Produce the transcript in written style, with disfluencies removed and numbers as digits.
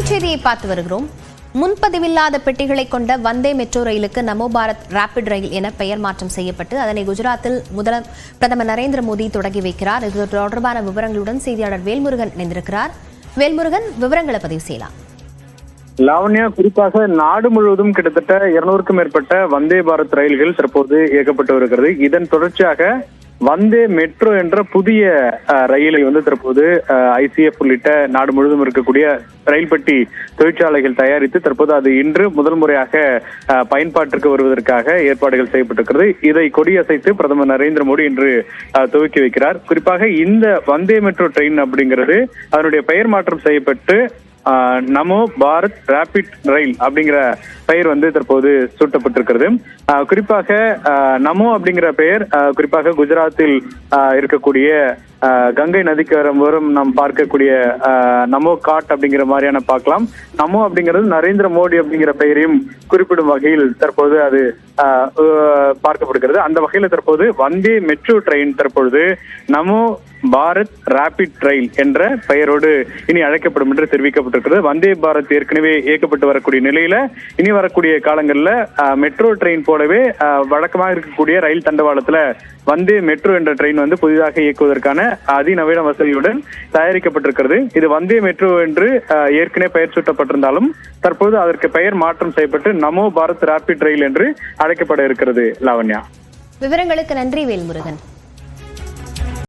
தலைப்புச் செய்தியை பார்த்து வருகிறோம். முன்பதிவில்லாத பெட்டிகளை கொண்ட வந்தே மெட்ரோ ரயிலுக்கு நமோ பாரத் ராபிட் ரயில் என பெயர் மாற்றம் செய்யப்பட்டு அதனை குஜராத்தில் பிரதமர் நரேந்திர மோடி தொடங்கி வைக்கிறார். இது தொடர்பான விவரங்களுடன் செய்தியாளர் வேல்முருகன் இணைந்திருக்கிறார். வேல்முருகன், விவரங்களை பதிவு செய்யலாம். லாவண்யா, குறிப்பாக நாடு முழுவதும் கிட்டத்தட்ட 200க்கும் மேற்பட்ட வந்தே பாரத் ரயில்கள் தற்போது இயக்கப்பட்டு வருகிறது. இதன் தொடர்ச்சியாக வந்தே மெட்ரோ என்ற புதிய ரயிலை தற்போது ICF உள்ளிட்ட நாடு முழுவதும் இருக்கக்கூடிய ரயில் பெட்டி தொழிற்சாலைகள் தயாரித்து தற்போது அது இன்று முதல் முறையாக பயன்பாட்டிற்கு வருவதற்காக ஏற்பாடுகள் செய்யப்பட்டிருக்கிறது. இதை கொடியசைத்து பிரதமர் நரேந்திர மோடி இன்று துவக்கி வைக்கிறார். குறிப்பாக இந்த வந்தே மெட்ரோ ட்ரெயின் அப்படிங்கிறது அதனுடைய பெயர் மாற்றம் செய்யப்பட்டு நமோ பாரத் ராபிட் ரயில் அப்படிங்கிற பெயர் தற்போது சூட்டப்பட்டிருக்கிறது. குறிப்பாக நமோ அப்படிங்கிற பெயர் குறிப்பாக குஜராத்தில் இருக்கக்கூடிய கங்கை நதிக்கரம் வரும் நாம் பார்க்கக்கூடிய நமோ காட் அப்படிங்கிற மாதிரியான பார்க்கலாம். நமோ அப்படிங்கிறது நரேந்திர மோடி அப்படிங்கிற பெயரையும் குறிப்பிடும் வகையில் தற்போது அது பார்க்கப்படுகிறது. அந்த வகையில் தற்போது வந்தே மெட்ரோ ட்ரெயின் தற்பொழுது நமோ பாரத் ராபிட் ரயில் என்ற பெயரோடு இனி அழைக்கப்படும் என்று தெரிவிக்கப்பட்டிருக்கிறது. வந்தே பாரத் ஏற்கனவே இயக்கப்பட்டு வரக்கூடிய நிலையில இனி வரக்கூடிய காலங்களில் மெட்ரோ ட்ரெயின் போலவே வழக்கமாக இருக்கக்கூடிய ரயில் தண்டவாளத்துல வந்தே மெட்ரோ என்ற ட்ரெயின் புதிதாக இயக்குவதற்கான அதிநவீன வசதியுடன் தயாரிக்கப்பட்டிருக்கிறது. இது வந்தே மெட்ரோ என்று ஏற்கனவே பெயர் சூட்டப்பட்டிருந்தாலும் தற்போது அதற்கு பெயர் மாற்றம் செய்யப்பட்டு நமோ பாரத் ராபிட் ரயில் என்று அழைக்கப்பட இருக்கிறது. லாவண்யா, விவரங்களுக்கு நன்றி வேல்முருகன்.